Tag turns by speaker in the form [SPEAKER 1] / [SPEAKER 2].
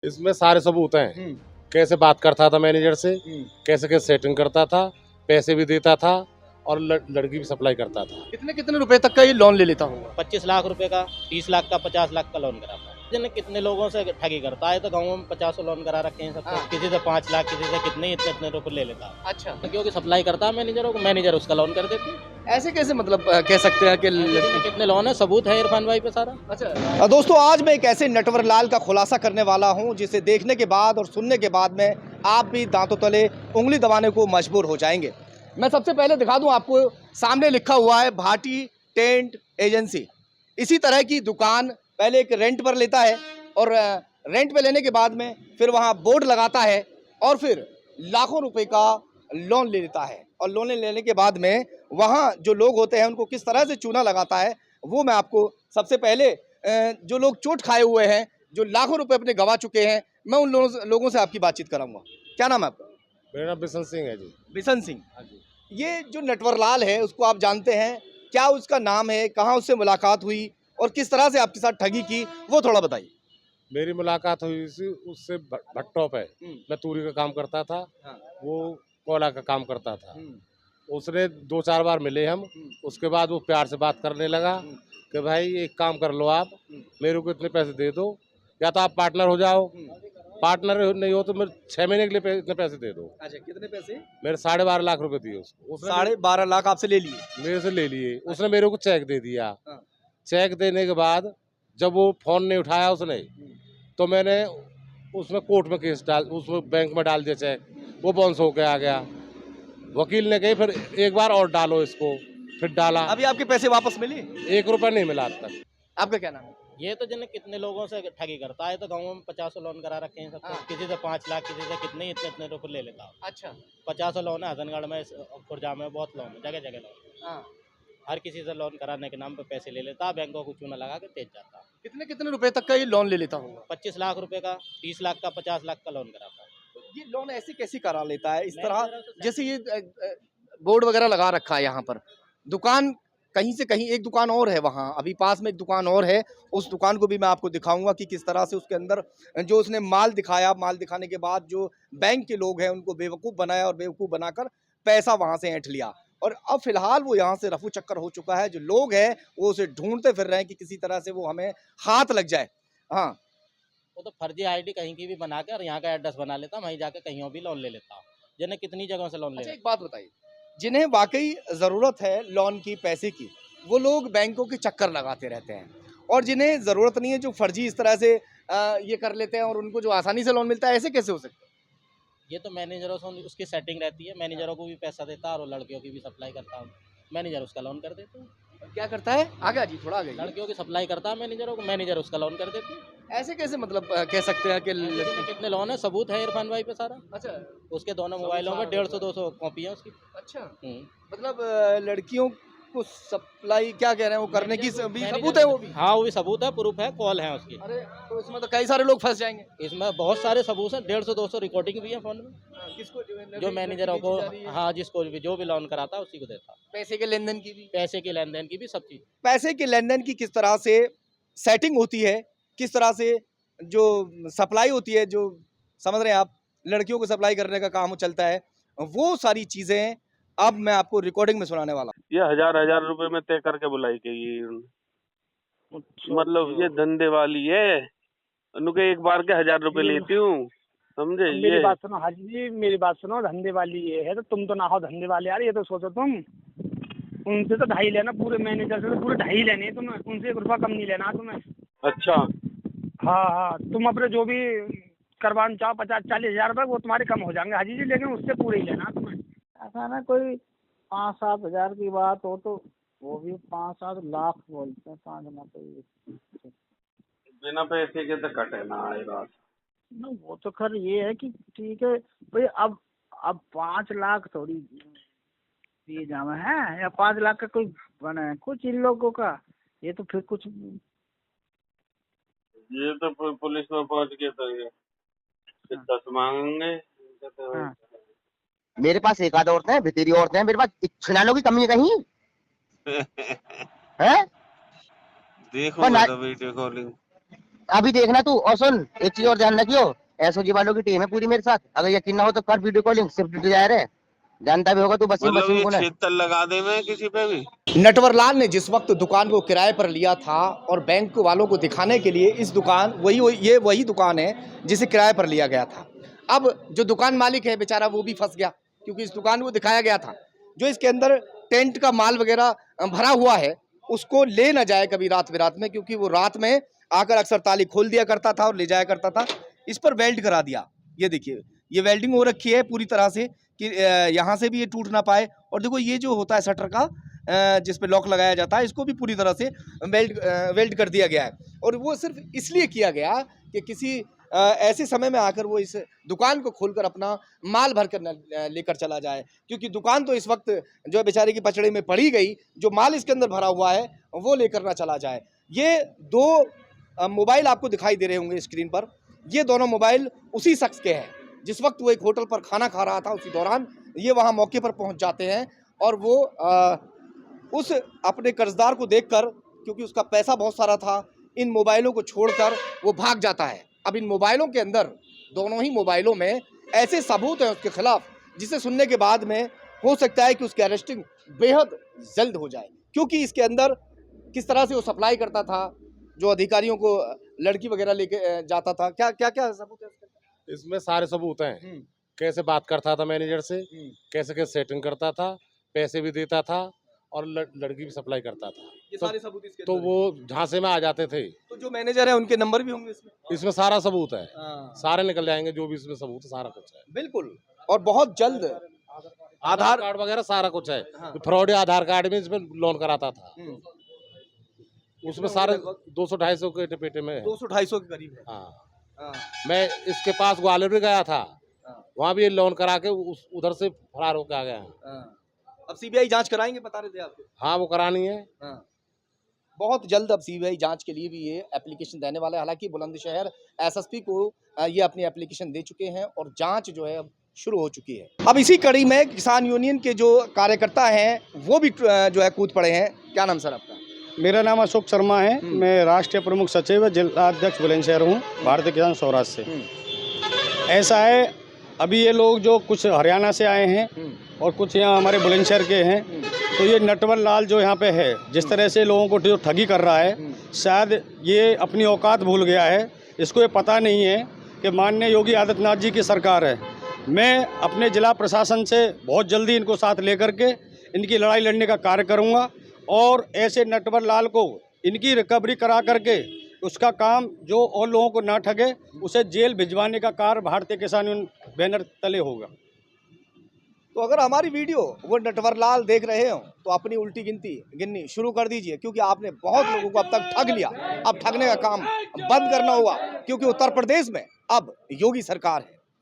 [SPEAKER 1] इसमें सारे सबूत हैं। कैसे बात करता था मैनेजर से, कैसे कैसे सेटिंग करता था, पैसे भी देता था और लड़की भी सप्लाई करता था।
[SPEAKER 2] कितने कितने रुपए तक का ये लोन ले लेता होगा?
[SPEAKER 3] 25 लाख रुपए का, 30 लाख का, 50 लाख का लोन कराता है। जिन्हें कितने लोगों से ठगी करता है, तो गाँव में 50 लोन करा रखे हैं सबको।
[SPEAKER 2] हाँ।
[SPEAKER 3] किसी से 5 लाख, किसी से कितने इतने इतने रुपए ले लेता है।
[SPEAKER 2] अच्छा,
[SPEAKER 3] क्योंकि सप्लाई करता है मैनेजरों को, मैनेजर उसका लोन कर देते हैं।
[SPEAKER 2] ऐसे कैसे मतलब कह सकते हैं कि
[SPEAKER 3] कितने कितने लोन है, सबूत है इरफान भाई पे सारा।
[SPEAKER 2] अच्छा दोस्तों, आज मैं एक ऐसे नटवर लाल का खुलासा करने वाला हूं जिसे देखने के बाद और सुनने के बाद में आप भी दांतों तले उंगली दबाने को मजबूर हो जाएंगे। मैं सबसे पहले दिखा दूं आपको, सामने लिखा हुआ है भाटी टेंट एजेंसी। इसी तरह की दुकान पहले एक रेंट पर लेता है और रेंट पे लेने के बाद में फिर वहां बोर्ड लगाता है और फिर लाखों रुपए का लोन ले लेता है। और लोन लेने के बाद में वहाँ जो लोग होते हैं उनको किस तरह से चूना लगाता है वो मैं आपको सबसे पहले जो लोग चोट खाए हुए हैं, जो लाखों रुपए अपने गवा चुके हैं, मैं उन लोगों से आपकी बातचीत कराऊंगा। क्या नाम है आपका?
[SPEAKER 1] मेरा नाम बिशन सिंह है जी।
[SPEAKER 2] बिशन सिंह। ये जो नटवरलाल है उसको आप जानते हैं? क्या उसका नाम है? कहाँ उससे मुलाकात हुई और किस तरह से आपके साथ ठगी की, वो थोड़ा बताइए।
[SPEAKER 1] मेरी मुलाकात हुई थी उससे भट्टों पे। मैं तूरी का काम करता था,
[SPEAKER 2] हाँ।
[SPEAKER 1] वो कोयला का काम करता था। उसने 2-4 बार मिले हम। उसके बाद वो प्यार से बात करने लगा कि भाई एक काम कर लो, आप मेरे को इतने पैसे दे दो, या तो आप पार्टनर हो जाओ, पार्टनर नहीं हो तो मेरे 6 महीने के लिए इतने पैसे दे दो।
[SPEAKER 2] अच्छा, कितने पैसे?
[SPEAKER 1] मेरे 12.5 लाख रुपए दिए उसको। उसने
[SPEAKER 2] 12.5 लाख आपसे ले लिए?
[SPEAKER 1] मेरे से ले लिए। उसने मेरे को चेक दे दिया।
[SPEAKER 2] हाँ।
[SPEAKER 1] चेक देने के बाद जब वो फोन नहीं उठाया उसने, तो मैंने उसमें कोर्ट में केस उसमें बैंक में डाल दिया चेक। वो बाउंस होके आ गया। वकील ने कही फिर एक बार और डालो इसको, फिर डाला।
[SPEAKER 2] अभी आपके पैसे वापस मिले?
[SPEAKER 1] 1 रुपया नहीं मिला आज तक।
[SPEAKER 2] आपका क्या नाम है?
[SPEAKER 3] ये तो जिन्हें कितने लोगों से ठगी करता है, तो गाँव में 50 लोन करा रखे हैं सबको।
[SPEAKER 2] हाँ।
[SPEAKER 3] किसी से 5 लाख, किसी से कितने इतने इतने रुपए ले लेता है।
[SPEAKER 2] अच्छा।
[SPEAKER 3] 50 लोन है हसनगढ़ में, खुर्जा में बहुत लोन है, जगह जगह लोन।
[SPEAKER 2] हाँ।
[SPEAKER 3] हर किसी से लोन कराने के नाम पे पैसे ले लेता है, बैंकों को चूना लगा के तेज जाता है।
[SPEAKER 2] कितने कितने रुपए तक का ये लोन ले लेता होगा?
[SPEAKER 3] 25 लाख रुपए का, 30 लाख का, 50 लाख का लोन कराता है।
[SPEAKER 2] ये लोन ऐसे कैसे करा लेता है इस तरह?
[SPEAKER 3] मैनेजरों से
[SPEAKER 2] जैसे ये बोर्ड वगैरह लगा रखा है यहाँ पर, दुकान कहीं से कहीं, एक दुकान और है वहाँ, अभी पास में एक दुकान और है, उस दुकान को भी मैं आपको दिखाऊंगा कि किस तरह से उसके अंदर जो उसने माल दिखाया, माल दिखाने के बाद जो बैंक के लोग हैं उनको बेवकूफ़ बनाया और बेवकूफ़ बनाकर पैसा वहाँ से ऐंठ लिया। और अब फिलहाल वो यहाँ से रफू चक्कर हो चुका है। जो लोग हैं वो उसे ढूंढते फिर रहे हैं कि किसी तरह से वो हमें हाथ लग जाए। हाँ।
[SPEAKER 3] वो तो फर्जी आईडी कहीं की भी बना के और यहाँ का एड्रेस बना लेता, वहीं जाके कहीं और भी लोन ले लेता। जिन्हें कितनी जगहों से लोन ले
[SPEAKER 2] अच्छा,
[SPEAKER 3] लेता।
[SPEAKER 2] एक बात बताइए, जिन्हें वाकई ज़रूरत है लोन की, पैसे की, वो लोग बैंकों के चक्कर लगाते रहते हैं, और जिन्हें ज़रूरत नहीं है जो फर्जी इस तरह से ये कर लेते हैं और उनको जो आसानी से लोन मिलता है, ऐसे कैसे हो सकता है?
[SPEAKER 3] ये तो मैनेजरों से उसकी सेटिंग रहती है, मैनेजरों को भी पैसा देता है और वो लड़कियों की भी सप्लाई करता है। मैनेजर उसका लोन कर देते हैं।
[SPEAKER 2] क्या करता है? आगे जी, थोड़ा आगे।
[SPEAKER 3] लड़कियों की सप्लाई करता है मैनेजरों को, मैनेजर उसका लोन कर देते हैं।
[SPEAKER 2] ऐसे कैसे मतलब कह सकते हैं कि
[SPEAKER 3] कितने कितने लोन है, सबूत है इरफान भाई पे सारा।
[SPEAKER 2] अच्छा।
[SPEAKER 3] उसके दोनों मोबाइलों में 150-200 कॉपी है उसकी।
[SPEAKER 2] अच्छा,
[SPEAKER 3] हम्म।
[SPEAKER 2] मतलब लड़कियों को सप्लाई क्या कह रहे हैं वो करने की भी सबूत है वो भी?
[SPEAKER 3] हाँ, वो भी सबूत है, प्रूफ है, कॉल है उसकी।
[SPEAKER 2] अरे तो इसमें तो कई सारे लोग फंस जाएंगे।
[SPEAKER 3] इसमें बहुत सारे सबूत हैं, 150-200 रिकॉर्डिंग भी है फोन में।
[SPEAKER 2] किसको?
[SPEAKER 3] जो मैनेजरों को, हाँ, जिसको भी जो भी लोन कराता है उसी को देता।
[SPEAKER 2] पैसे के लेन देन की भी?
[SPEAKER 3] पैसे के लेन देन की भी, सब चीज।
[SPEAKER 2] पैसे के लेन देन की किस तरह से सेटिंग होती है, किस तरह से जो सप्लाई होती है, जो समझ रहे हैं आप, लड़कियों को सप्लाई करने का काम चलता है, वो सारी चीजें अब मैं आपको रिकॉर्डिंग में सुनाने वाला हूं।
[SPEAKER 4] ये 1000 रुपए में तय करके बुलाई गई है। मतलब ये धंधे वाली है, उनके एक बार के 1000 रुपए लेती हूँ, समझे?
[SPEAKER 5] मेरी
[SPEAKER 4] ये
[SPEAKER 5] बात सुनो हाजी जी, मेरी बात सुनो, धंधे वाली ये है तो तुम तो ना हो धंधे वाले यार, ये तो सोचो तुम। उनसे तो 2.5 लेना, पूरे मैनेजर से तो पूरे 2.5 लेने हैं तुम्हें, उनसे 1 रुपया कम नहीं लेना तुम्हें।
[SPEAKER 4] अच्छा,
[SPEAKER 5] हाँ हाँ, तुम अपने जो भी करवाना चाहो 50-40 हजार रुपये वो तुम्हारे कम हो जाएंगे हाजी जी, लेकिन उससे पूरे ही लेना तुम्हें। ऐसा ना कोई 5-7 हजार की बात हो तो वो भी 5-7 लाख बोलते हैं, 5 ना तो
[SPEAKER 4] बिना पैसे के तो कटे ना आए बात।
[SPEAKER 5] ना, वो तो खैर ये है कि ठीक है भाई, अब 5 लाख थोड़ी दिए जावे हैं, या 5 लाख का कोई बना है कुछ इन लोगों का, ये तो फिर कुछ।
[SPEAKER 4] ये तो पुलिस में पहुंच गए तो ये 10 मांगेंगे।
[SPEAKER 5] हाँ।
[SPEAKER 6] मेरे पास एक आध औरतें हैं, भितेरी औरतें हैं, मेरे पास छिनालों की कमी है कहीं है?
[SPEAKER 4] देखो
[SPEAKER 6] और ना-
[SPEAKER 4] वीडियो कॉलिंग
[SPEAKER 6] अभी देखना तू, और सुन एक चीज और ध्यान रखियो, एसओजी वालों की टीम है पूरी मेरे साथ, अगर यकीन ना हो तो कर वीडियो कॉलिंग, सिर्फ डिजायर है, जानता भी होगा तू। बस
[SPEAKER 4] मतलब ये
[SPEAKER 6] कौन है?
[SPEAKER 4] क्षेत्र लगा दे मैं किसी पे भी।
[SPEAKER 2] नटवर लाल ने जिस वक्त दुकान को किराए पर लिया था और बैंक वालों को दिखाने के लिए इस दुकान वही दुकान है जिसे किराए पर लिया गया था। अब जो दुकान मालिक है बेचारा वो भी फंस गया, क्योंकि इस दुकान को दिखाया गया था जो इसके अंदर टेंट का माल वगैरह भरा हुआ है उसको ले ना जाए कभी रात बिरात में, क्योंकि वो रात में आकर अक्सर ताली खोल दिया करता था और ले जाया करता था। इस पर वेल्ड करा दिया, ये देखिए ये वेल्डिंग हो रखी है पूरी तरह से कि यहाँ से भी ये टूट ना पाए। और देखो ये जो होता है शटर का जिस पे लॉक लगाया जाता है इसको भी पूरी तरह से वेल्ड कर दिया गया है। और वो सिर्फ इसलिए किया गया कि किसी ऐसे समय में आकर वो इस दुकान को खोलकर अपना माल भर कर लेकर चला जाए, क्योंकि दुकान तो इस वक्त जो बेचारे की पचड़े में पड़ी गई, जो माल इसके अंदर भरा हुआ है वो लेकर ना चला जाए। ये दो मोबाइल आपको दिखाई दे रहे होंगे स्क्रीन पर, ये दोनों मोबाइल उसी शख्स के हैं जिस वक्त वो एक होटल पर खाना खा रहा था उसी दौरान ये वहाँ मौके पर पहुँच जाते हैं और वो उस अपने कर्जदार को देखकर, क्योंकि उसका पैसा बहुत सारा था, इन मोबाइलों को छोड़कर वो भाग जाता है। अब इन मोबाइलों के अंदर, दोनों ही मोबाइलों में ऐसे सबूत हैं उसके खिलाफ जिसे सुनने के बाद में हो सकता है कि उसकी अरेस्टिंग बेहद जल्द हो जाए, क्योंकि इसके अंदर किस तरह से वो सप्लाई करता था, जो अधिकारियों को लड़की वगैरह लेके जाता था, क्या क्या क्या सबूत है
[SPEAKER 1] इसमें? सारे सबूत हैं, कैसे बात करता था मैनेजर से, कैसे कैसे सेटिंग करता था, पैसे भी देता था और लड़की भी सप्लाई करता था।
[SPEAKER 2] ये सारे सबूत इसके
[SPEAKER 1] तो वो झांसे में आ जाते थे।
[SPEAKER 2] तो जो मैनेजर है उनके नंबर भी होंगे
[SPEAKER 1] इसमें सारा सबूत है, सारे निकल जाएंगे जो भी इसमें सबूत है, सारा कुछ है
[SPEAKER 2] बिल्कुल। और बहुत जल्द
[SPEAKER 1] आधार कार्ड वगैरह सारा कुछ है। फ्रॉड आधार कार्ड में इसमें लोन कराता था, उसमें सारे 200-250 के पेटे में
[SPEAKER 2] 200-250 के करीब है। हाँ।
[SPEAKER 1] मैं इसके पास ग्वालियर भी गया था, वहाँ भी लोन करा के उधर से फरार होकर आ गया।
[SPEAKER 2] अब सीबीआई जांच कराएंगे बता रहे थे आपको?
[SPEAKER 1] हाँ वो करानी है।
[SPEAKER 2] बहुत जल्द अब सीबीआई जांच के लिए भी ये एप्लीकेशन देने वाला है। हालांकि बुलंदशहर एसएसपी को ये अपनी एप्लीकेशन दे चुके हैं और जांच जो है अब शुरू हो चुकी है। अब इसी कड़ी में किसान यूनियन के जो कार्यकर्ता हैं वो भी जो है कूद पड़े हैं। क्या नाम सर आपका?
[SPEAKER 7] मेरा नाम अशोक शर्मा है, मैं राष्ट्रीय प्रमुख सचिव जिला अध्यक्ष बुलंदशहर हूँ, भारतीय किसान स्वराज से। ऐसा है, अभी ये लोग जो कुछ हरियाणा से आए हैं और कुछ यहाँ हमारे बुलंदशहर के हैं, तो ये नटवर लाल जो यहाँ पे है, जिस तरह से लोगों को जो ठगी कर रहा है, शायद ये अपनी औकात भूल गया है। इसको ये पता नहीं है कि माननीय योगी आदित्यनाथ जी की सरकार है। मैं अपने जिला प्रशासन से बहुत जल्दी इनको साथ लेकर के इनकी लड़ाई लड़ने का कार्य करूँगा और ऐसे नटवर लाल को इनकी रिकवरी करा करके उसका काम जो और लोगों को ना ठगे उसे जेल भिजवाने का कार्य भारतीय किसान यूनियन बैनर तले होगा।
[SPEAKER 2] तो अगर हमारी वीडियो वो नटवर लाल देख रहे हो तो अपनी उल्टी गिननी शुरू कर दीजिए, क्योंकि आपने बहुत लोगों को अब तक ठग लिया। अब ठगने का काम बंद करना होगा, क्योंकि उत्तर प्रदेश में अब योगी सरकार है।